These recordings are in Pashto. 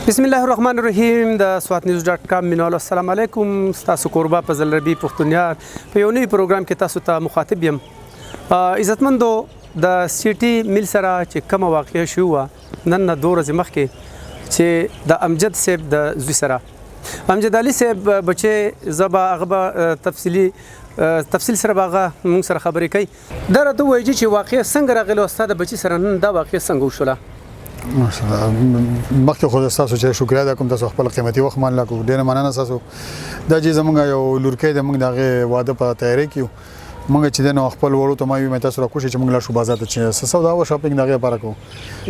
بسم الله الرحمن الرحیم د swatnews.com مینوالو السلام علیکم تاسو کوربه فضل ربی پښتونیار په یو نوی پروګرام کې تاسو ته مخاطب یم عزتمندو د سیټي میل سره چې کوم واقعیا شو نن 2 ورځې مخکې چې د امجد صاحب د زوی سره امجد علي صاحب بچي زبا هغه تفصیل سره باغه موږ سره خبرې کوي دا راته وایي چې واقعیا څنګه راغلی استاد بچي سره نن دا واقعیا څنګه وشوله مخکې خو تاسو چې شکریا ده کوم تاسو خپل قیمتي وخت مان لا کو ډیر مننه تاسو دا چې زمونږ یو لورکې د موږ دغه واده په تیاری کیو موږ چې د خپل وړو ته ما یو تاسو را کوشش چې موږ لا شو بازار ته چې سودا او شاپینګ دغه لپاره کو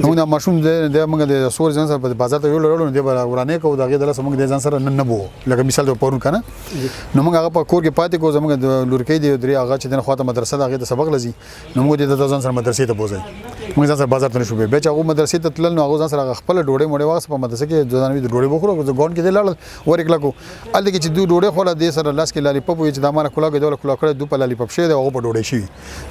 موږ د ماشوم د موږ د سور ځان سره په بازار ته یو لړل دی ورانه کو دغه د موږ د ځان سره نه بو لکه مثال د پورن کنه نو موږ هغه په کور کې پاتې کو زموږ د لورکې دی درې هغه چې د خواته مدرسه دغه د سبق لذي نو موږ د ځان سره مدرسې ته بوزي موږ ځان سره بازار ته نشو به چې هغه مدرسې ته تلل نو هغه ځان سره خپل ډوډۍ موډۍ واغس په مدرسې کې ځانوي د ډوډۍ بخورو د ګون کې د لاړ ور کلا کو ال کې چې ډوډۍ خوړه د سره لاس کې لالی پپ وي چې د مانه کلا کې دوله کلا کړه دوه په لالی پپ شه د هغه په ډوډۍ شي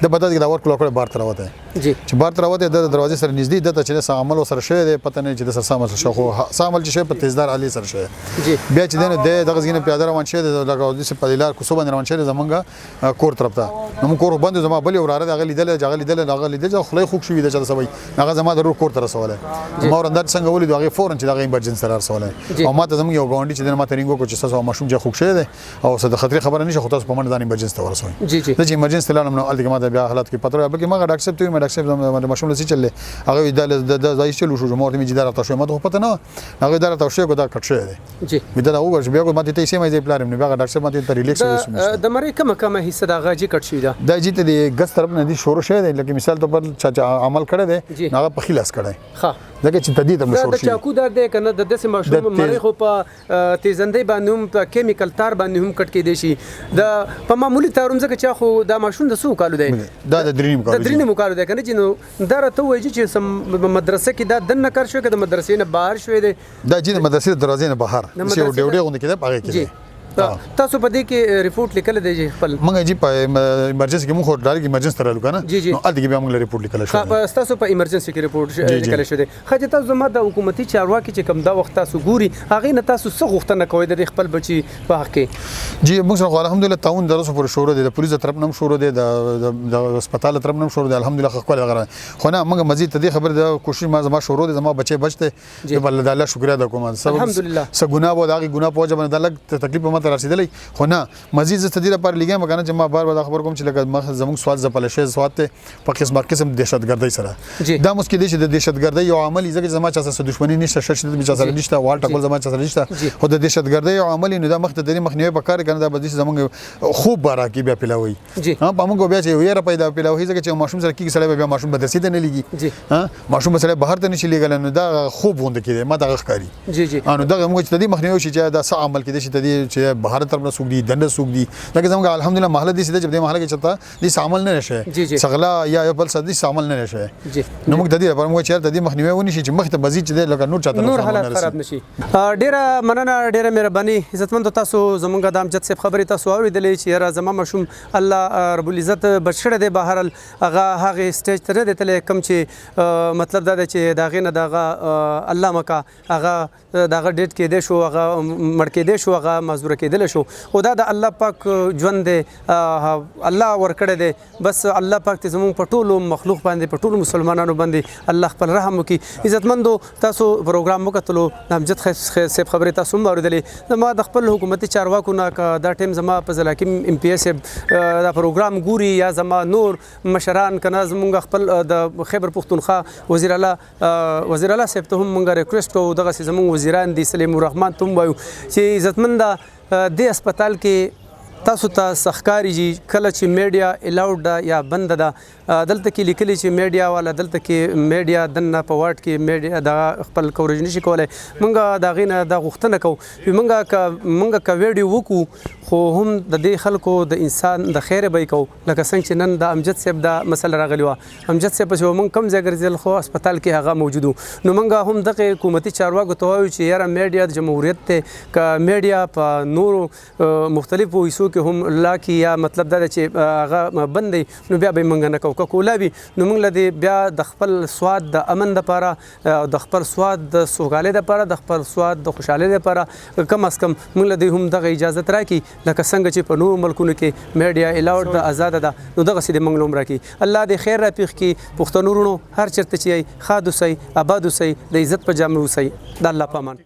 د پتا کې دا ور کلا کړه بار تر وته جی چې بار تر وته د دروازې سره نږدې د چې سامل سره شه د پته نه چې د سره سامل شو خو سامل چې په تیزدار علي سره شه جی بیا چې د دغه ځینې پیاده روان شه د لګاو د په لار کوڅه باندې روان شه زمونږه کور طرف ته نو کور باندې زما بل وراره د غلی دل خلای خوښ شوې د چل سوي هغه زما د کور تر رسوله ما ورندات څنګه ولید هغه فورن چې دغه ایمرجنسي سره رسوله او ما ته زموږ یو غونډي چې د ما ترینګو کو چې تاسو ماشوم چې خوښ شه ده او صد خطر خبره نشه خو تاسو په منځ د ایمرجنسي ته ورسوي جی جی د ایمرجنسي لاله نو الته ما د بیا حالات کې پتر بلکې ما ډاکټر صاحب ته ما ډاکټر صاحب د ماشوم لسی چلې هغه د ځای چلو شو مورته می جدار تاسو ما ته پته نه هغه دار تاسو کو دا کټ شه ده جی می دا وګورم بیا کو ما ته سیمه زی پلان نو بیا ډاکټر صاحب ما ته ریلیکس وسو د مری کومه حصہ د غاجی کټ شوی دا د جیت د غس طرف نه دي شروع شه ده لکه مثال ته پر عمل کړه ده هغه په خلاص کړه ها دغه چې تدید هم شروع شي د چاکو در دی کنه د دسه ماشوم مری خو په تیزندې باندې هم په کیمیکل تار باندې هم کټ کې دی شي د په معمولی تاروم ځکه چې خو د ماشوم د سو کالو دی دا د درینم کالو دی کنه چې نو دا راته وایي چې مدرسې کې دا دنه کار شوی که د مدرسې نه بهر شوی دی دا چې د مدرسې دروازې نه بهر چې ډېوډې غونډه کې ده پاره کې تاسو په دې کې ریپورت لیکل دی خپل مونږ جی په ایمرجنسي کې مونږ ډایرکټ ایمرجنسي ترلو کنه نو ال دې به مونږ ریپورت لیکل شو په تاسو په ایمرجنسي کې ریپورت لیکل شو دی خځه تاسو زما د حکومتي چارواکي چې کوم دا وخت تاسو ګوري هغه نه تاسو څه غوښتنه کوي د خپل بچي په حق کې جی موږ سره الحمدلله تعاون درسو پر شروع دی د پولیس طرف نوم شروع دی د هسپتال طرف نوم شروع دی الحمدلله خپل غره خو نه موږ مزید تدې خبر د کوشش ما زما شروع دی زما بچي بچته بل الله شکر ادا کوم الحمدلله س ګناه و دغه ګناه په وجه باندې لګ تکلیف مته رسیدلې خو نه مزید ز تدیر پر لګم مګنه چې ما بار خبر کوم چې لکه مخ زموږ سوال زپل شي سوات ته په قسم دهشتګردۍ سره دا مسکې دي چې د دهشتګردۍ یو عمل ځکه زما چا سره دښمنی نشته شش د چا سره نشته وال ټکول زما چا سره نشته خو د دهشتګردۍ یو عمل نه د مخ ته د مخنیوي په کار کنه دا بدی زموږ خوب بارا کې بیا پیلاوي ها په موږ بیا چې ویره پیدا پیلاوي ځکه چې ماشوم سره کې سره بیا ماشوم بدرسي ته نه لګي ها ماشوم سره بهر ته نشي لګل نو دا خوب وند کېده ما دا ښکاری جی جی انو دا موږ چې د مخنیوي شي چې دا څه عمل کې دي چې بهر طرف نه سوق دي دنه سوق دي لکه زموږ الحمدلله محله دي چې د محله کې چتا دي شامل نه نشه شغلا یا بل څه دي شامل نه نشه نو موږ د دې لپاره موږ چیرته دي مخنیوي ونی شي چې مخ ته مزید چې لکه نور چاته نور حالت خراب نشي ډیره مننه ډیره مهرباني عزتمند تاسو زمونږ د امجد صاحب خبرې تاسو اوریدلې چې را زما مشوم الله رب العزت بشړه دی بهر هغه سټیج ته نه دتل کم چې مطلب دا چې دا غینه دغه الله مکا هغه دغه ډیټ کې دی شو هغه مړ کې دی شو هغه مزدور کې دی شو خدا د الله پاک ژوند دی الله ورکړی دی بس الله پاک ته زموږ په ټولو مخلوق باندې په ټولو مسلمانانو باندې الله خپل رحم وکړي عزتمندو تاسو پروګرام وکړلو د امجد صاحب خبرې تاسو هم اوریدلې زما د خپل حکومتي چارواکو نه دا ټیم زما په ضلع کې ام پی ایس دا پروګرام ګوري یا زما نور مشران کنه زموږ خپل د خیبر پختونخوا وزیر الله صاحب ته هم موږ ریکوست کوو دغه زموږ وزیران دي سلیم الرحمن ته وایو چې عزتمند د هسپتال کې تاسو ته سخکاری جی کله چې میډیا الاود ده یا بند ده دلته کې لیکلي چې میډیا والا دلته کې میډیا دنه په واټ کې میډیا د خپل کوریج نشي کولای مونږه دا غینه د غوښتنه کوو مونږه کا ویډیو وکړو خو هم د دې خلکو د انسان د خیر به کو لکه څنګه چې نن د امجد صاحب د مسله راغلی و امجد صاحب په مونږ کم ځای ګرځیدل خو هسپتال کې هغه موجود نو مونږه هم د حکومتي چارواکو ته وایو چې یاره میډیا د جمهوریت ته ک میډیا په نورو مختلفو حصو کې هم لا کی یا مطلب دا چې هغه بند دی نو بیا به موږ نه کوو که کولا وي نو موږ له بیا د خپل سواد د امن دپاره او د خپل سواد د سوګالۍ دپاره د خپل سواد د خوشحالۍ دپاره کم از کم موږ له هم دغه اجازت راکړي لکه څنګه چې په نورو ملکونو کې میډیا الاؤډ د آزاده ده نو دغسې د موږ له هم راکړي الله دې خیر راپېښ کړي پښتنو وروڼو هر چېرته چې یئ ښاد اوسئ آباد اوسئ د عزت په جامه اوسئ د الله په امان